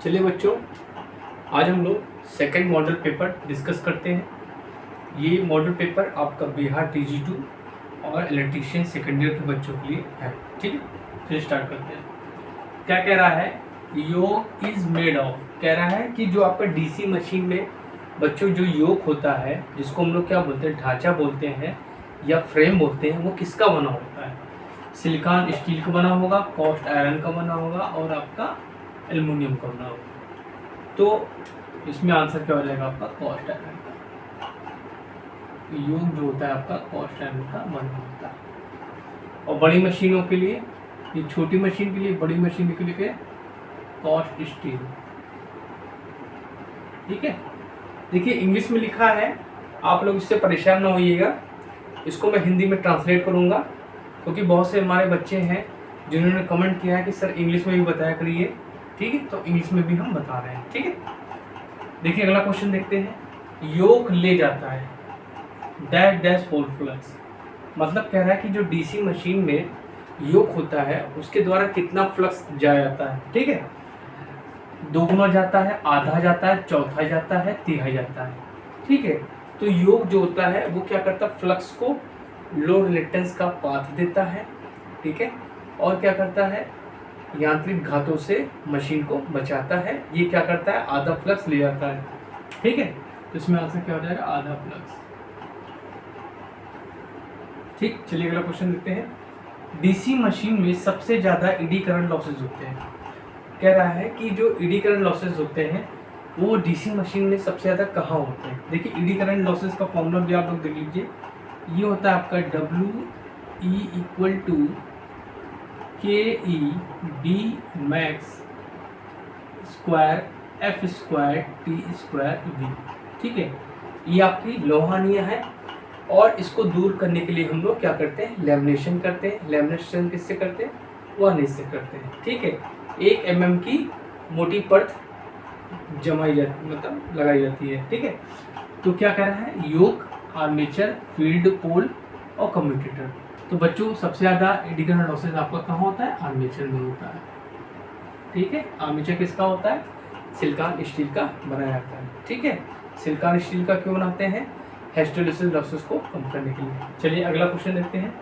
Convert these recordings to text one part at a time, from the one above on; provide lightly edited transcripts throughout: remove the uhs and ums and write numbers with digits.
चलिए बच्चों, आज हम लोग सेकंड मॉडल पेपर डिस्कस करते हैं। ये मॉडल पेपर आपका बिहार TG2 और इलेक्ट्रीशियन सेकेंड ईयर के बच्चों के लिए है। ठीक है, फिर स्टार्ट करते हैं। क्या कह रहा है? योक इज मेड ऑफ, कह रहा है कि जो आपका DC मशीन में बच्चों जो योक होता है, जिसको हम लोग क्या बोलते हैं, ढांचा बोलते हैं या फ्रेम बोलते हैं, वो किसका बना होता है? सिलिकॉन स्टील का बना होगा, कास्ट आयरन का बना होगा और आपका एल्युमिनियम का बना होगा। तो इसमें आंसर क्या हो जाएगा आपका? कास्ट आयरन का। योग जो होता है आपका कास्ट आयरन का बना होता है। और बड़ी मशीनों के लिए, ये छोटी मशीन के लिए, बड़ी मशीन के लिए कास्ट स्टील। ठीक है, देखिए इंग्लिश में लिखा है, आप लोग इससे परेशान ना होइएगा। इसको मैं हिंदी में ट्रांसलेट करूंगा, क्योंकि बहुत से हमारे बच्चे हैं जिन्होंने कमेंट किया है कि सर इंग्लिश में भी बताया करिए। ठीक है, तो इंग्लिश में भी हम बता रहे हैं। ठीक है, देखिए अगला क्वेश्चन देखते हैं। योक ले जाता है डैश डैश होल फ्लक्स, मतलब कह रहा है कि जो DC मशीन में योक होता है उसके द्वारा कितना फ्लक्स जाया जाता है। ठीक है, दोगुना जाता है, आधा जाता है, चौथा जाता है, तिहाई जाता है। ठीक है, तो योक जो होता है वो क्या करता है? फ्लक्स को लो रिलेक्टेंस का पाथ देता है। ठीक है, और क्या करता है? यांत्रिक घातों से मशीन को बचाता है। ये क्या करता है? आधा फ्लक्स ले जाता है। ठीक है, तो इसमें आंसर क्या हो जाएगा? आधा फ्लक्स। ठीक, चलिए अगला क्वेश्चन देखते हैं। DC मशीन में सबसे ज्यादा एडी करंट लॉसेस होते हैं। कह रहा है कि जो एडी करंट लॉसेस होते हैं वो DC मशीन में सबसे ज्यादा कहाँ होते हैं? देखिए एडी करंट लॉसेस का फॉर्मूला भी आप लोग देख लीजिए। ये होता है आपका WE equal to KE B max square F square T square V। ठीक है, ये आपकी लोहानिया है और इसको दूर करने के लिए हम लोग क्या करते हैं? लेमिनेशन करते हैं। लेमिनेशन किससे करते हैं? वार्निश से करते हैं। ठीक है, 1 mm की मोटी परत जमाई जाती, मतलब लगाई जाती है। ठीक है, तो क्या कह रहा है? योक, आर्मेचर, फील्ड पोल और कम्यूटेटर। तो बच्चों सबसे ज्यादा एडी करंट लॉसेस आपका कहाँ होता है? आर्मेचर में होता है। ठीक है, आर्मेचर किसका होता है? सिलिकॉन स्टील का बनाया जाता है। ठीक है, सिलिकॉन स्टील का क्यों बनाते हैं? हिस्टोलिसिस लॉसेस को कम करने के लिए। चलिए अगला क्वेश्चन देखते हैं।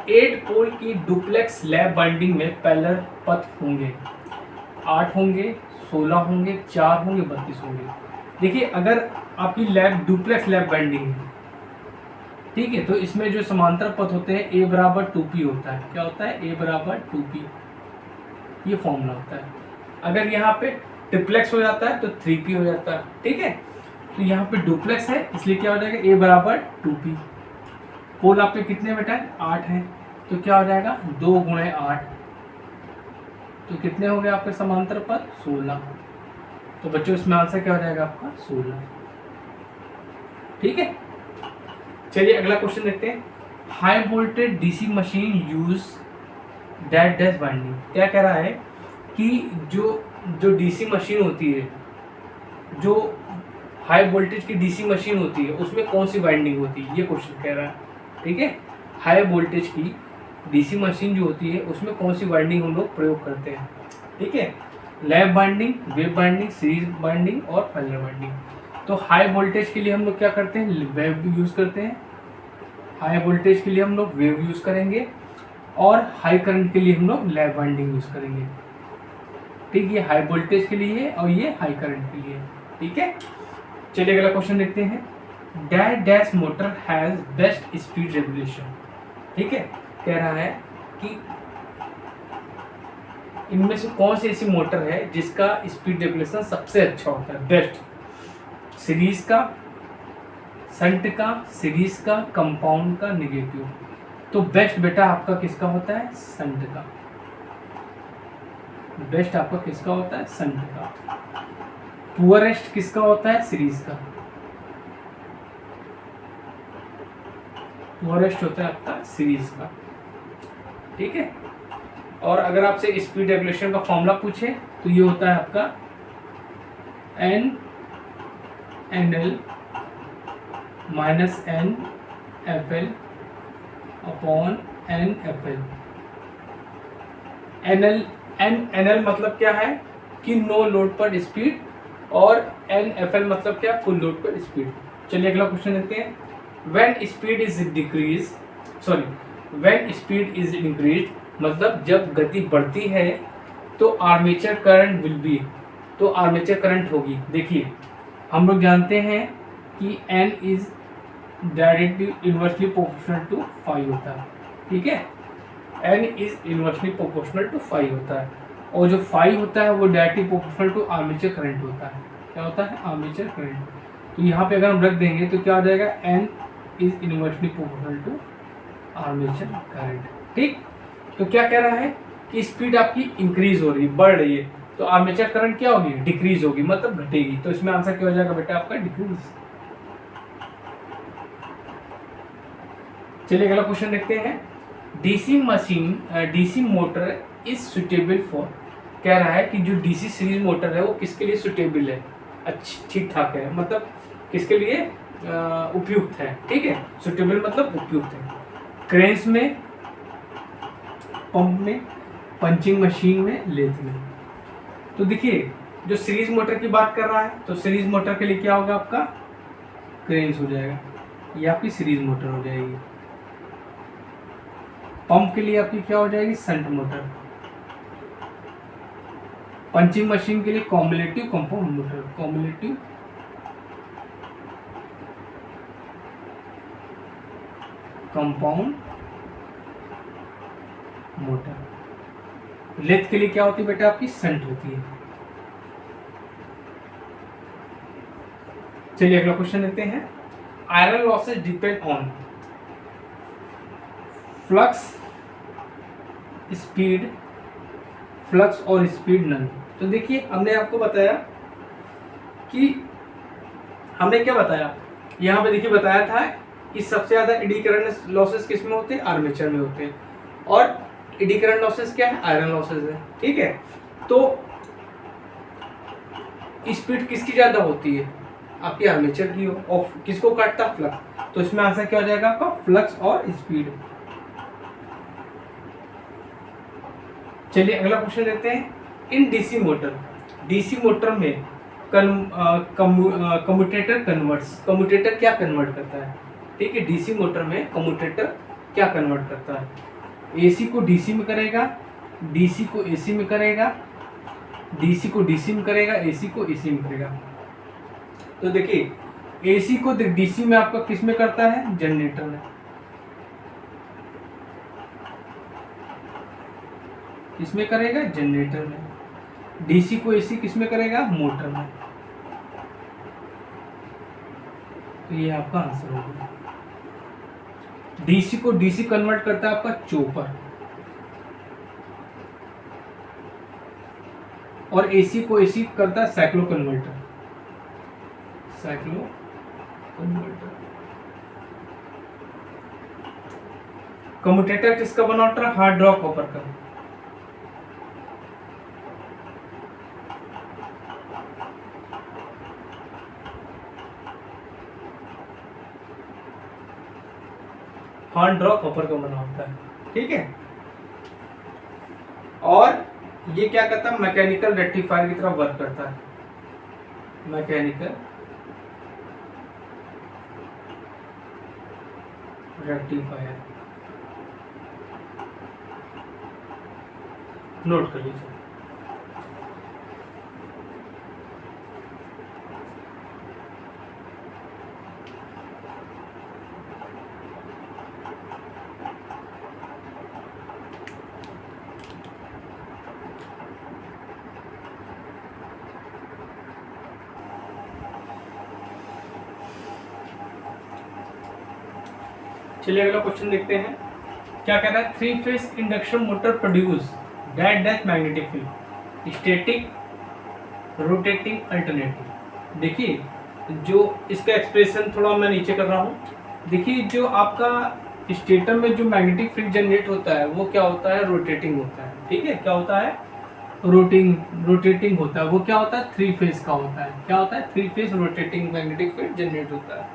8 पोल की डुप्लेक्स लैब बाइंडिंग में पैरेलल पथ होंगे। 8 होंगे, 16 होंगे, 4 होंगे, 32 होंगे। देखिए अगर आपकी लैब डुप्लेक्स लैब बाइंडिंग है, ठीक है, तो इसमें जो समांतर पथ होते हैं A बराबर 2P होता है। क्या होता है? A बराबर 2P, ये फॉर्मूला होता है। अगर यहाँ पे ट्रिप्लेक्स हो जाता है तो 3P हो जाता है। ठीक है, तो यहाँ पे डुप्लेक्स है इसलिए क्या हो जाएगा? A बराबर 2P। पोल आपके कितने बेटा है? 8 है, तो क्या हो जाएगा? 2 गुणे 8, तो कितने हो गए आपके समांतर पथ? 16। तो बच्चों इसमें आंसर क्या हो जाएगा आपका? 16। ठीक है, चलिए अगला क्वेश्चन देखते हैं। High voltage DC machine use dash dash binding. क्या कह रहा है कि जो DC मशीन होती है, जो हाई वोल्टेज की DC मशीन होती है, उसमें कौन सी बाइंडिंग होती है? ये क्वेश्चन कह रहा है। ठीक है, हाई वोल्टेज की DC मशीन जो होती है उसमें कौन सी बाइंडिंग हम लोग प्रयोग करते हैं? ठीक है, lap binding, wave binding, series binding और पैरेलल बाइंडिंग। तो हाई वोल्टेज के लिए हम लोग क्या करते हैं? वेव यूज करते हैं। हाई वोल्टेज के लिए हम लोग वेव यूज करेंगे और हाई करंट के लिए हम लोग लैप बाइंडिंग यूज करेंगे। ठीक, ये हाई वोल्टेज के लिए है और ये हाई करंट के लिए है। ठीक है, चलिए अगला क्वेश्चन देखते हैं। Dash dash motor has best speed regulation. ठीक है, कह रहा है कि इनमें से कौन सी ऐसी मोटर है जिसका स्पीड रेगुलेशन सबसे अच्छा होता है? बेस्ट, सीरीज का, शंट का, सीरीज का, कंपाउंड का, नेगेटिव। तो बेस्ट बेटा आपका किसका होता है? शंट का। बेस्ट आपका किसका होता है? शंट का। पुअरेस्ट किसका होता है? सीरीज का। पुअरेस्ट होता है आपका सीरीज का। ठीक है, और अगर आपसे स्पीड रेगुलेशन का फॉर्मूला पूछे तो ये होता है आपका NL minus NFL upon NFL। NL मतलब क्या है कि नो लोड पर स्पीड, और NFL मतलब क्या, फुल लोड पर स्पीड। चलिए अगला क्वेश्चन देखते हैं। व्हेन स्पीड इज इंक्रीज मतलब जब गति बढ़ती है तो आर्मेचर करंट विल बी, तो आर्मेचर करंट होगी। देखिए हम लोग जानते हैं कि N is directly inversely proportional to phi होता है, ठीक है। N is inversely proportional to phi होता है, और जो फाइव होता है वो directly proportional to armature current होता है। क्या होता है, आर्मेचर करंट। तो यहाँ पे अगर हम रख देंगे तो क्या हो जाएगा, N is inversely proportional to armature current, ठीक। तो क्या कह रहा है कि स्पीड आपकी इंक्रीज हो रही है, बढ़ रही है, तो आर्मेचर करंट क्या होगी, डिक्रीज होगी, मतलब घटेगी। तो इसमें आंसर क्या हो जाएगा बेटा आपका, डिक्रीज। चलिए अगला क्वेश्चन देखते हैं। DC motor is suitable for, कह रहा है कि जो डीसी सीरीज मोटर है वो किसके लिए सुटेबल है, अच्छी ठीक ठाक है, मतलब किसके लिए उपयुक्त है, ठीक है। सुटेबल मतलब उपयुक्त है। क्रेन्स में, पंप में, पंचिंग मशीन में, लेथ में। तो देखिए जो सीरीज मोटर की बात कर रहा है तो सीरीज मोटर के लिए क्या होगा आपका, क्रेन्स हो जाएगा, ये आपकी सीरीज मोटर हो जाएगी। पंप के लिए आपकी क्या हो जाएगी, शंट मोटर। पंचिंग मशीन के लिए cumulative compound motor, cumulative compound motor. Lathe के लिए क्या होती है बेटा आपकी, शंट होती है। चलिए अगला क्वेश्चन देखते हैं। Iron losses depend on flux, speed, flux और स्पीड नन। तो देखिए हमने आपको बताया कि हमने क्या बताया, यहाँ पे देखिए बताया था कि सबसे ज्यादा एडी करंट लॉसेस किस में होते हैं, आर्मेचर में होते हैं, और एडी करंट लॉसेस क्या है, आयरन लॉसेस है, ठीक है। तो स्पीड किसकी ज्यादा होती है, आपकी आर्मेचर की हो, और किसको काटता, फ्लक्स। तो इसमें आंसर क्या हो जाएगा आपका, फ्लक्स और स्पीड। चलिए अगला क्वेश्चन देखते हैं। इन डीसी मोटर में कम्यूटेटर कन्वर्ट्स, कम्यूटेटर क्या कन्वर्ट करता है, ठीक है। डीसी मोटर में कम्यूटेटर क्या कन्वर्ट करता है, एसी को डीसी में करेगा, डीसी को एसी में करेगा, डीसी को डीसी में करेगा, एसी को एसी में करेगा। तो देखिए एसी को डीसी में आपका किस में करता है, जनरेटर में। किसमें करेगा, जनरेटर में। डीसी को एसी किसमें करेगा, मोटर में। तो ये आपका आंसर होगा। डीसी को डीसी कन्वर्ट करता है आपका चॉपर, और एसी को एसी करता है cyclo converter, cyclo converter. Commutator किसका बना होता है, हार्ड रॉक कॉपर का। हार्ड रॉक कॉपर का बना होता है, ठीक है। और ये क्या करता है, मैकेनिकल रेक्टिफायर की तरह वर्क करता है, मैकेनिकल रेक्टिफायर, नोट कर लीजिए। चलिए अगला क्वेश्चन देखते हैं। क्या कह रहा है, 3 phase induction motor produce dash dash magnetic field, static, rotating, alternating. देखिए जो इसका एक्सप्रेशन थोड़ा मैं नीचे कर रहा हूँ। देखिए जो आपका स्टेटर में जो मैग्नेटिक फील्ड जनरेट होता है वो क्या होता है, रोटेटिंग होता है, ठीक है। क्या होता है, रोटेटिंग होता है। वो क्या होता है, 3 फेज का होता है। क्या होता है, 3 phase rotating magnetic field generate होता है।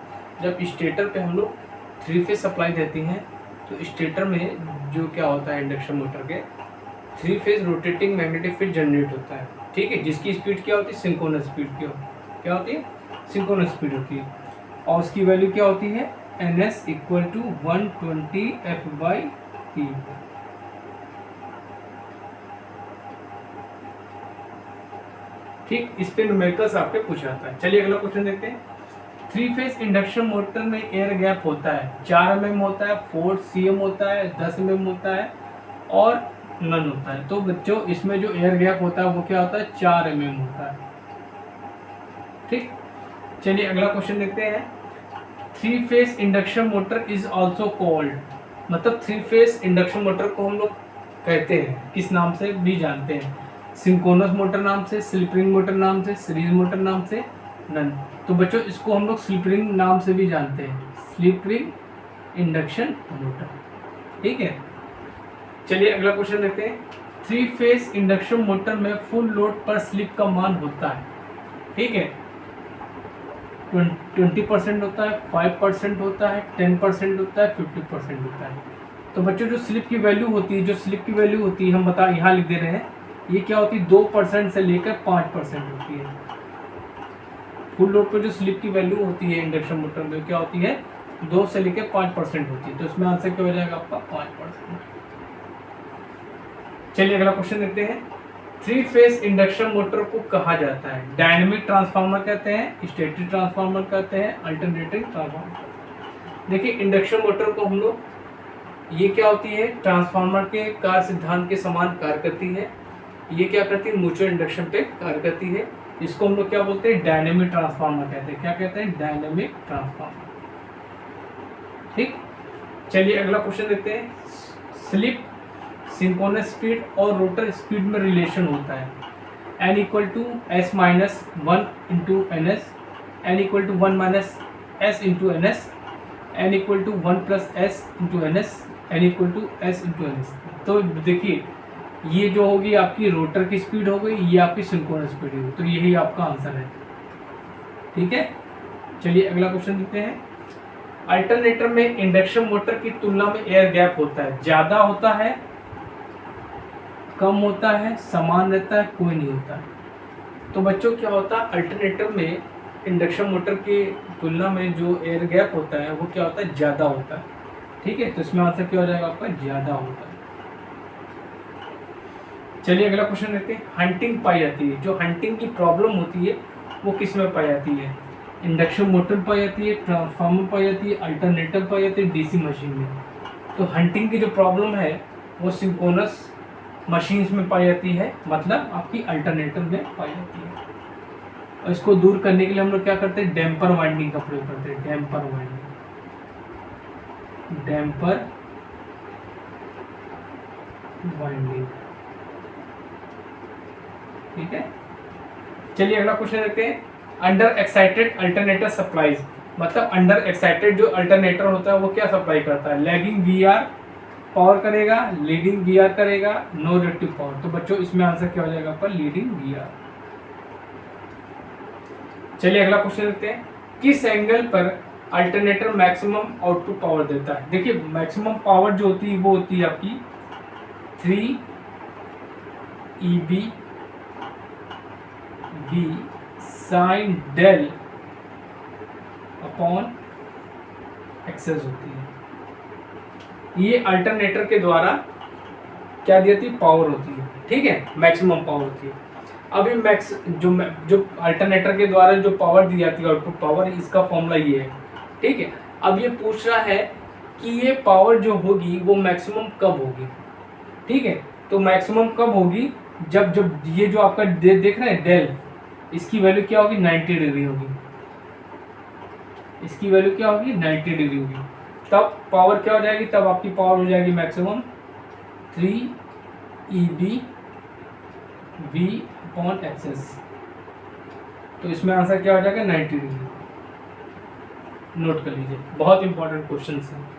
जब स्टेटर पे हम लोग 3 फेज सप्लाई देती हैं तो स्टेटर में जो क्या होता है, इंडक्शन मोटर के 3 phase rotating magnetic field generate होता है। ठीक है, जिसकी स्पीड क्या होती है, सिंक्रोनस स्पीड क्या होती है, सिंक्रोनस स्पीड होती है, और उसकी वैल्यू क्या होती है, ns इक्वल टू 120 f/t। ठीक, इस पे न्यूमेरिकल्स आपके पूछा जाता है। चलिए अगला क्वेश्चन देखते हैं। 3 फेज इंडक्शन मोटर में एयर गैप होता है, 4 mm होता है, 4 cm होता है, 10 mm होता है और नन होता है। तो बच्चों इसमें जो एयर गैप होता है वो क्या होता है, 4 mm होता है। ठीक, चलिए अगला क्वेश्चन देखते हैं। 3 phase induction motor is also called, मतलब 3 फेज इंडक्शन मोटर को हम लोग कहते हैं, किस नाम से भी जानते हैं, सिंक्रोनस मोटर नाम से, स्लिप रिंग मोटर नाम से, सीरीज मोटर नाम से, नन। तो बच्चों इसको हम लोग स्लिप रिंग नाम से भी जानते हैं, स्लिप रिंग इंडक्शन मोटर। ठीक है, चलिए अगला क्वेश्चन देखते हैं। 3 फेज इंडक्शन मोटर में फुल लोड पर स्लिप का मान होता है, ठीक है, 20% होता है, 5% होता है, 10% होता है, 50% होता है। तो बच्चों जो स्लिप की वैल्यू होती है, हम बता यहाँ लिख दे रहे हैं, ये क्या होती है, 2% से लेकर 5% होती है। फुल लोड पर जो स्लिप की वैल्यू होती है इंडक्शन मोटर में क्या होती है, 2 से लेकर 5% होती है। तो इसमें आंसर क्या हो जाएगा आपका, 5%। चलिए अगला क्वेश्चन देखते हैं। 3 फेज इंडक्शन मोटर को कहा जाता है, डायनेमिक ट्रांसफार्मर कहते हैं, स्टेटिक ट्रांसफार्मर कहते हैं, अल्टरनेटिंग ट्रांसफार्मर। देखिए इंडक्शन मोटर को हम लोग, ये क्या होती है, ट्रांसफार्मर के कार्य सिद्धांत के समान कार्य करती है। ये क्या करती है, म्यूचुअल इंडक्शन पे कार्य करती है। इसको हम लोग क्या बोलते हैं, डायनेमिक ट्रांसफार्मर कहते हैं। क्या कहते हैं, डायनेमिक ट्रांसफार्मर। ठीक, चलिए अगला क्वेश्चन देखते हैं। स्लिप, सिंक्रोनस स्पीड और रोटर स्पीड में रिलेशन होता है। n equal to s minus 1 into N S, N equal to 1 minus s into N S, N equal to 1 plus s into N S, N equal to s into N S. तो देखिए ये जो होगी आपकी rotor की speed हो गई, ये आपकी सिंक्रोनस स्पीड होगी, तो यही आपका आंसर है। ठीक है, चलिए अगला क्वेश्चन देखते हैं। अल्टरनेटर में इंडक्शन मोटर की तुलना में एयर गैप होता है, ज्यादा होता है, कम होता है, समान रहता है, कोई नहीं होता है। तो बच्चों क्या होता है, अल्टरनेटर में इंडक्शन मोटर की तुलना में जो एयर गैप होता है वो क्या होता है, ज़्यादा होता है। ठीक है, तो इसमें आंसर क्या हो जाएगा आपका, ज़्यादा होता है। चलिए अगला क्वेश्चन देखते हैं। हंटिंग पाई जाती है, जो हंटिंग की प्रॉब्लम होती है वो किस में पाई जाती है, इंडक्शन मोटर पाई जाती है, ट्रांसफार्मर पाई जाती है, अल्टरनेटर पाई जाती है, डीसी मशीन में। तो हंटिंग की जो प्रॉब्लम है वो सिंक्रोनस मशीन्स में पाई जाती है, मतलब आपकी अल्टरनेटर में पाई जाती है। और इसको दूर करने के लिए हम लोग क्या करते हैं, डैम्पर वाइंडिंग का प्रयोग करते हैं, डैम्पर वाइंडिंग, डैम्पर वाइंडिंग। ठीक है, चलिए अगला क्वेश्चन देखते हैं। अंडर एक्साइटेड अल्टरनेटर सप्लाईज, मतलब अंडर एक्साइटेड जो अल्टरनेटर होता है वो क्या सप्लाई करता है, लैगिंग वीआर पावर करेगा, लीडिंग वीआर करेगा, नो रिएक्टिव पावर। तो बच्चों इसमें आंसर क्या हो जाएगा आपका, लीडिंग वीआर। चलिए अगला क्वेश्चन देखते हैं। किस एंगल पर अल्टरनेटर मैक्सिमम आउटपुट पावर देता है। देखिए मैक्सिमम पावर जो होती है वो होती है आपकी 3 EB V sine del upon X S होती है। ये अल्टरनेटर के द्वारा क्या दी जाती है, पावर होती है। ठीक है, मैक्सिमम पावर होती है। अभी मैक्स जो अल्टरनेटर के द्वारा जो पावर दी जाती है, आउटपुट पावर, इसका फॉर्मूला ये है। ठीक है, अब ये पूछ रहा है कि ये पावर जो होगी वो मैक्सिमम कब होगी। ठीक है, तो मैक्सिमम कब होगी, जब ये जो आपका देख रहे हैं डेल, इसकी वैल्यू क्या होगी, 90 डिग्री होगी। इसकी वैल्यू क्या होगी, 90 डिग्री होगी। तब पावर क्या हो जाएगी, तब आपकी पावर हो जाएगी maximum 3 EB V upon access. तो इसमें आंसर क्या हो जाएगा, 90 डिग्री। नोट कर लीजिए, बहुत इंपॉर्टेंट क्वेश्चन है।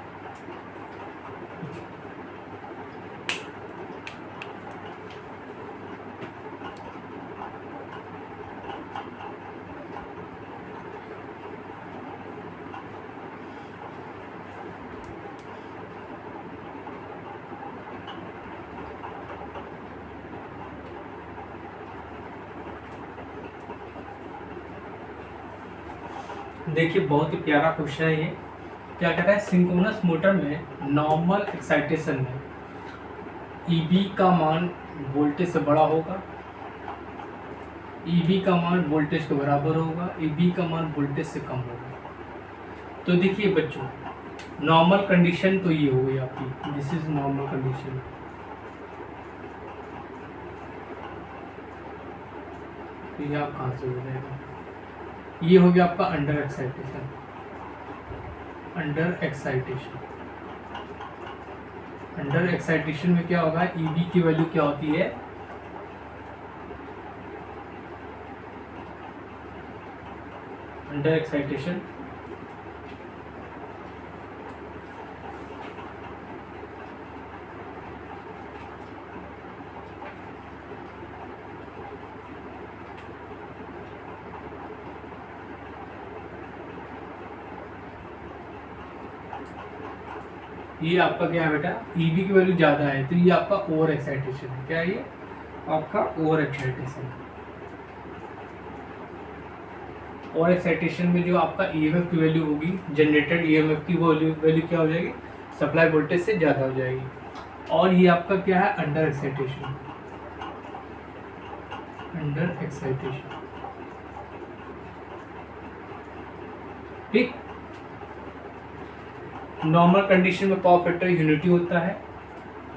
देखिए बहुत ही प्यारा क्वेश्चन है ये। क्या कहता है, सिंक्रोनस मोटर में नॉर्मल एक्साइटेशन में ईबी का मान वोल्टेज से बड़ा होगा, ईबी का मान वोल्टेज के बराबर होगा, ईबी का मान वोल्टेज से कम होगा। तो देखिए बच्चों, नॉर्मल कंडीशन तो ये हो गई आपकी, दिस इज नॉर्मल कंडीशन। ये आप कहाँ से हो जाएगा, ये हो गया आपका under excitation. Under excitation, under excitation में क्या होगा, ईबी की वैल्यू क्या होती है, अंडर एक्साइटेशन ये आपका क्या है बेटा, ईबी की वैल्यू ज़्यादा है तो ये आपका ओवर एक्साइटेशन है। क्या है ये आपका ओवर एक्साइटेशन। ओवर एक्साइटेशन में जो आपका ईएमएफ की वैल्यू होगी, जनरेटेड ईएमएफ की वैल्यू क्या हो जाएगी, सप्लाई वोल्टेज से ज़्यादा हो जाएगी। और ये आपका क्या है, अंडर एक्साइटेशन। अंडर एक्साइटेशन, ठीक। नॉर्मल कंडीशन में पावर फैक्टर यूनिटी होता है,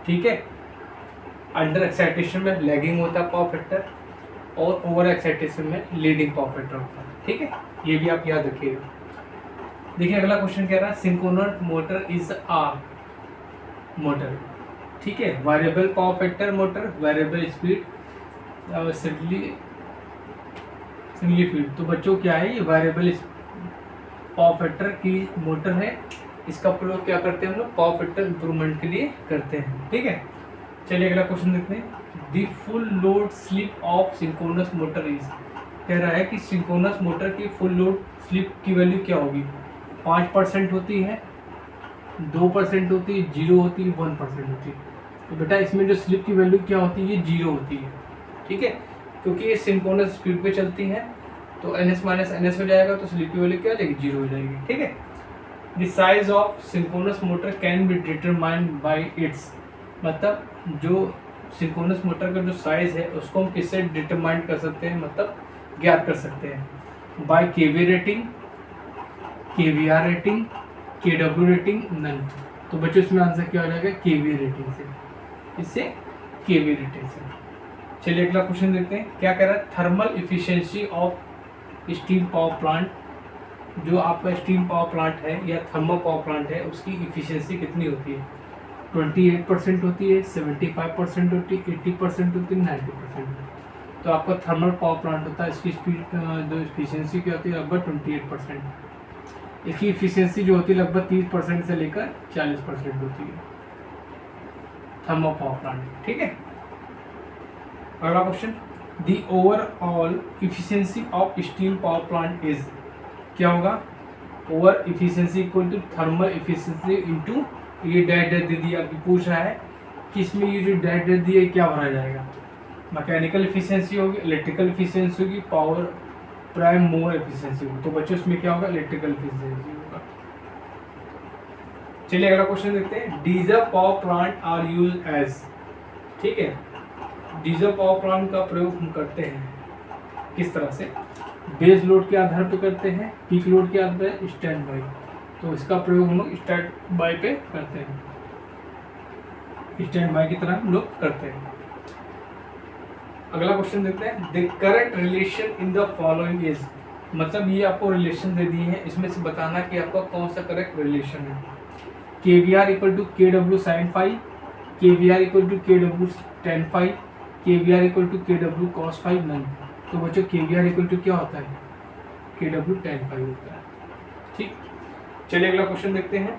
ठीक है। अंडर एक्साइटेशन में लैगिंग होता है पावर फैक्टर, और ओवर एक्साइटेशन में लीडिंग पावर फैक्टर होता है, ठीक है। ये भी आप याद रखिएगा। देखिए अगला क्वेश्चन कह रहा है, synchronous motor is a motor, ठीक है, variable power factor motor, variable speed, singly feed. तो बच्चों क्या है, ये वेरिएबल पावर फैक्टर की मोटर है। इसका प्रयोग क्या करते हैं हम लोग, पावर फैक्टर इंप्रूवमेंट के लिए करते हैं, ठीक है। चलिए अगला क्वेश्चन देखते हैं। The full load slip of synchronous motor is, कह रहा है कि सिंक्रोनस मोटर की फुल लोड स्लिप की वैल्यू क्या होगी, 5% होती है, 2% होती है, 0 होती है, 1% होती है। तो बेटा इसमें जो स्लिप की वैल्यू क्या होती है, ये 0 होती है, ठीक है, क्योंकि ये सिंक्रोनस स्पीड पे चलती है। तो NS माइनस NS हो जाएगा, तो स्लिप की वैल्यू क्या हो जाएगी, 0 हो जाएगी, ठीक है। The size of synchronous motor can be determined by its, मतलब जो सिंक्रोनस मोटर का जो साइज है उसको हम किससे डिटरमाइन कर सकते हैं, मतलब ज्ञात कर सकते हैं, by KV rating, KVR rating, KW rating, none. तो बच्चों इसमें आंसर क्या हो जाएगा, केवी रेटिंग से, इससे केवी रेटिंग से। चलिए अगला क्वेश्चन देखते हैं। क्या कह रहा है, thermal efficiency of steam power plant, जो आपका स्टीम पावर प्लांट है या थर्मल पावर प्लांट है उसकी इफिशियंसी कितनी होती है, 28% होती है, 75% होती है, 80% होती है, 90%। तो आपका थर्मल पावर प्लांट होता है, इसकी स्पीड जो इफिशियंसी क्या होती है, लगभग 28%। इसकी इफिशियंसी जो होती है लगभग 30% से लेकर 40% होती है थर्मल पावर प्लांट, ठीक है। अगला question, the overall efficiency of steam power plant is, क्या होगा, over efficiency equal to thermal efficiency into, ये डैश दे दिया, अभी पूछ रहा है कि इसमें ये जो डैश दे दिया है क्या भरा जाएगा, मैकेनिकल इफिशियंसी होगी, इलेक्ट्रिकल इफिशियंसी होगी, पावर प्राइम मोर इफिशियंसी होगी। तो बच्चों इसमें क्या होगा, इलेक्ट्रिकल इफिशियंसी होगा। चलिए अगला क्वेश्चन देखते हैं। Diesel power plant are use as, ठीक है, डीजल पावर प्लांट का प्रयोग हम करते हैं किस तरह से, बेस लोड के आधार पर करते हैं, पीक लोड के आधार पर, स्टैंड बाई। तो इसका प्रयोग हम लोग स्टैंड बाई पे करते हैं, स्टैंड बाई की तरह हम लोग करते हैं। अगला क्वेश्चन देखते हैं। The correct relation in the following is, मतलब ये आपको रिलेशन दे दिए हैं, इसमें से बताना कि आपका कौन सा करेक्ट रिलेशन है। KVR equal to KW sin phi, KVR equal to KW tan phi, KVR equal to KW cos phi, none. तो बच्चों KVR इक्वल टू क्या होता है, KW tan फाई होता है, ठीक। चलिए अगला क्वेश्चन देखते हैं।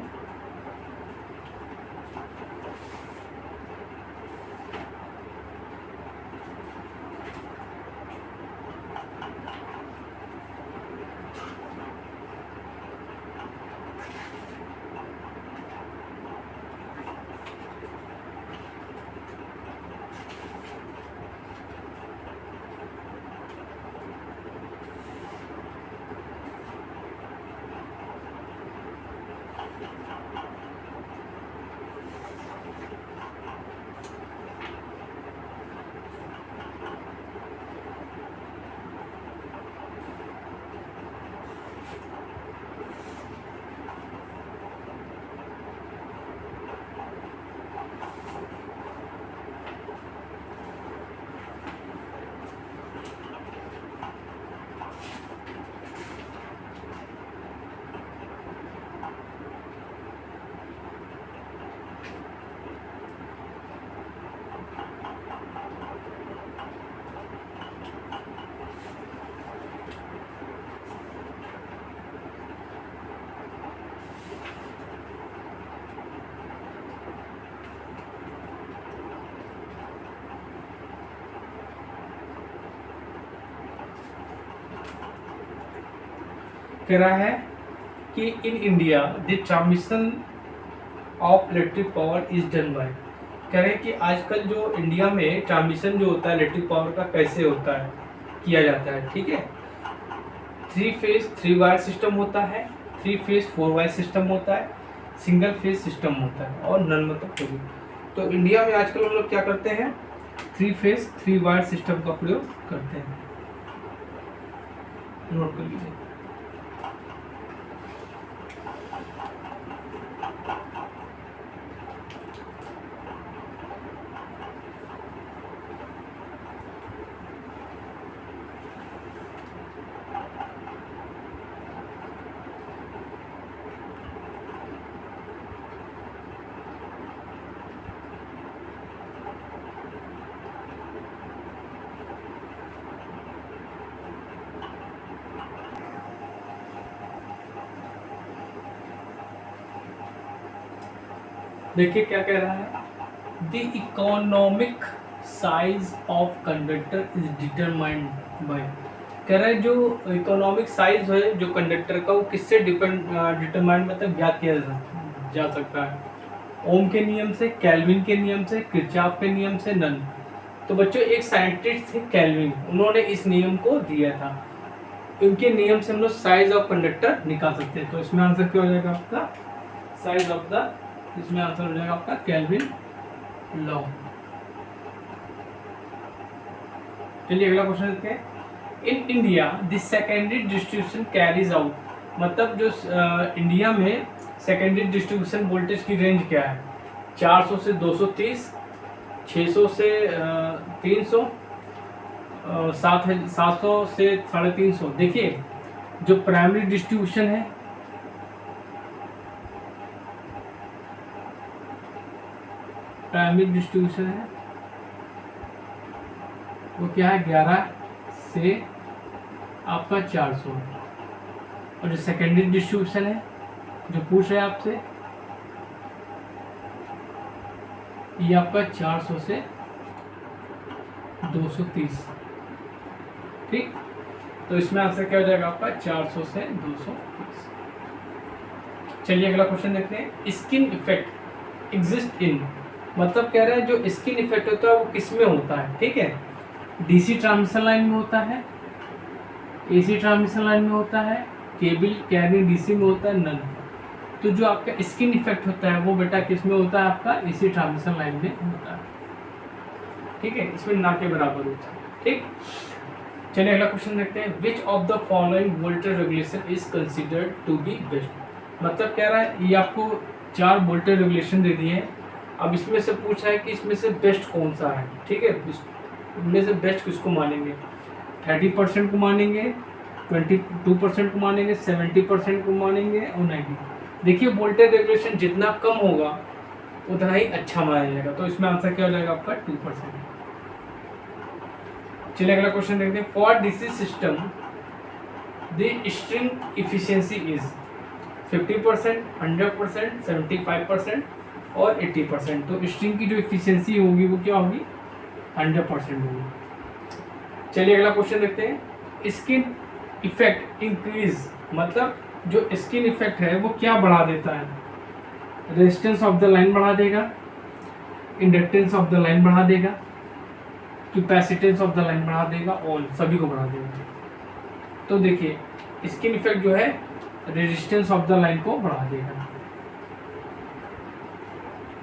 कह रहा है कि in India the transmission of electric power is done by, कह रहे हैं कि आजकल जो इंडिया में ट्रांसमिशन जो होता है इलेक्ट्रिक पावर का कैसे होता है, किया जाता है। ठीक है, 3 फेज 3 वायर सिस्टम होता है, 3 फेज 4 वायर सिस्टम होता है, सिंगल फेज सिस्टम होता है और नन मतलब कोई भी। तो इंडिया में आजकल हम लोग क्या करते हैं, 3 फेज 3 वायर सिस्टम का प्रयोग करते हैं। नोट कर लीजिए। देखिए क्या कह रहा है, the economic size of conductor is determined by, कह रहा है जो इकोनॉमिक साइज है जो कंडक्टर का वो किससे डिटरमाइंड मतलब ज्ञात किया जा सकता है, ओम के नियम से, केल्विन के नियम से, किरचॉफ के नियम से, नन। तो बच्चों एक साइंटिस्ट थे केल्विन, उन्होंने इस नियम को दिया था, उनके नियम से हम लोग साइज ऑफ कंडक्टर निकाल सकते हैं। तो इसमें आंसर क्या हो जाएगा आपका, साइज ऑफ द, इसमें आंसर हो जाएगा आपका केल्विन लॉ। चलिए अगला क्वेश्चन देखते हैं। In India the secondary distribution carries out, मतलब जो इंडिया में सेकेंडरी डिस्ट्रीब्यूशन वोल्टेज की रेंज क्या है, 400 से 230, 600 से 300, 700 से 350। देखिए जो प्राइमरी डिस्ट्रीब्यूशन है, प्राइमरी डिस्ट्रीब्यूशन है वो क्या है, 11 से आपका 400, और जो सेकेंडरी डिस्ट्रीब्यूशन है जो पूछ रहे हैं आपसे, ये आपका 400 से 230। ठीक, तो इसमें आंसर क्या हो जाएगा आपका 400 से 230। चलिए अगला क्वेश्चन देखते हैं। स्किन इफेक्ट एग्जिस्ट इन, मतलब कह रहे हैं जो स्किन इफेक्ट होता है वो किस में होता है। ठीक है, डीसी ट्रांसमिशन लाइन में होता है, एसी ट्रांसमिशन लाइन में होता है, केबल कैरिंग डीसी में होता है, नन। तो जो आपका स्किन इफेक्ट होता है वो बेटा किस में होता है, आपका एसी ट्रांसमिशन लाइन में होता है। ठीक है, इसमें ना के बराबर होता है। ठीक, चलिए अगला क्वेश्चन देखते हैं। Which of the following voltage regulation is considered to be best, मतलब कह रहा है ये आपको 4 वोल्टेज रेगुलेशन दे दिए हैं, अब इसमें से पूछा है कि इसमें से बेस्ट कौन सा है। ठीक है, इसमें से बेस्ट किसको मानेंगे, 30% को मानेंगे, 22% को मानेंगे, 70% को मानेंगे और 90। देखिए वोल्टेज रेगुलेशन जितना कम होगा उतना ही अच्छा माना जाएगा, तो इसमें आंसर क्या हो जाएगा आपका 2%। चलिए अगला क्वेश्चन देखते हैं। For DC system the string efficiency is 50%, 100%, 75% और 80%। तो स्ट्रिंग की जो इफिशियंसी होगी वो क्या होगी, 100% होगी। चलिए अगला क्वेश्चन देखते हैं। स्किन इफेक्ट इंक्रीज, मतलब जो स्किन इफेक्ट है वो क्या बढ़ा देता है, रेजिस्टेंस ऑफ द लाइन बढ़ा देगा, इंडक्टेंस ऑफ द लाइन बढ़ा देगा, कैपेसिटेंस ऑफ द लाइन बढ़ा देगा, और सभी को बढ़ा देगा। तो देखिए स्किन इफेक्ट जो है रेजिस्टेंस ऑफ द लाइन को बढ़ा देगा।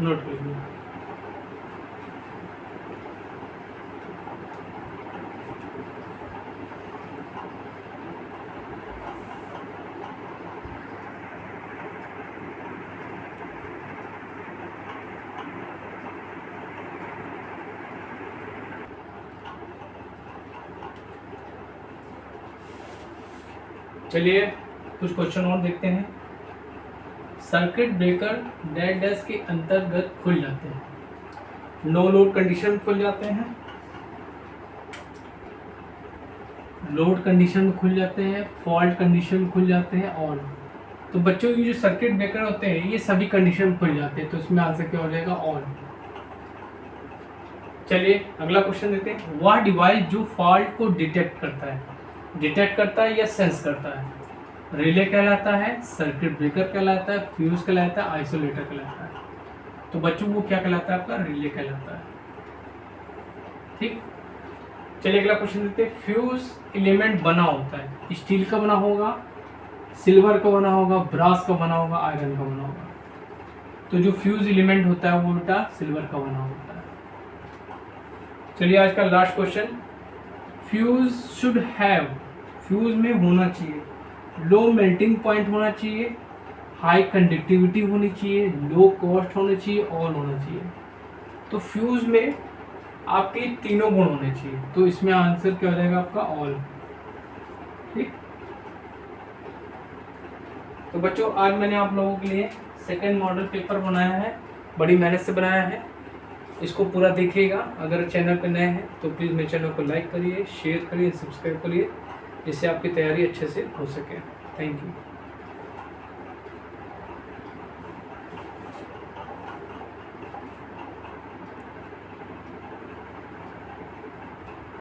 नोट कर लीजिए। चलिए कुछ क्वेश्चन और देखते हैं। सर्किट ब्रेकर डेड डैश के अंतर्गत खुल जाते हैं, नो लोड कंडीशन खुल जाते हैं, लोड कंडीशन में खुल जाते हैं, फॉल्ट कंडीशन में खुल जाते हैं, ऑन। तो बच्चों ये जो सर्किट ब्रेकर होते हैं ये सभी कंडीशन में खुल जाते हैं, तो इसमें आंसर क्या हो जाएगा, ऑन। चलिए अगला क्वेश्चन देते हैं। वह डिवाइस जो फॉल्ट को डिटेक्ट करता है या सेंस करता है, रिले कहलाता है, सर्किट ब्रेकर कहलाता है, फ्यूज कहलाता है, आइसोलेटर कहलाता है। तो बच्चों वो क्या कहलाता है? आपका रिले कहलाता है। ठीक, चलिए अगला क्वेश्चन देखते हैं। फ्यूज एलिमेंट बना होता है, स्टील का बना होगा, सिल्वर का बना होगा, ब्रास का बना होगा, आयरन का बना होगा। तो जो फ्यूज एलिमेंट होता है वो बेटा सिल्वर का बना होता है। चलिए आज का last question. Fuse should have, fuse में होना चाहिए लो मेल्टिंग पॉइंट होना चाहिए, हाई कंडक्टिविटी होनी चाहिए, लो कॉस्ट होनी चाहिए, ऑल होना चाहिए। तो फ्यूज में आपके तीनों गुण होने चाहिए, तो इसमें आंसर क्या हो जाएगा आपका? ऑल। ठीक, तो बच्चों आज मैंने आप लोगों के लिए सेकंड मॉडल पेपर बनाया है, बड़ी मेहनत से बनाया है। इसको पूरा देखिएगा। अगर चैनल पर नए हैं तो प्लीज़ मेरे चैनल को लाइक करिए, शेयर करिए, सब्सक्राइब करिए, जिससे आपकी तैयारी अच्छे से हो सके। Thank you.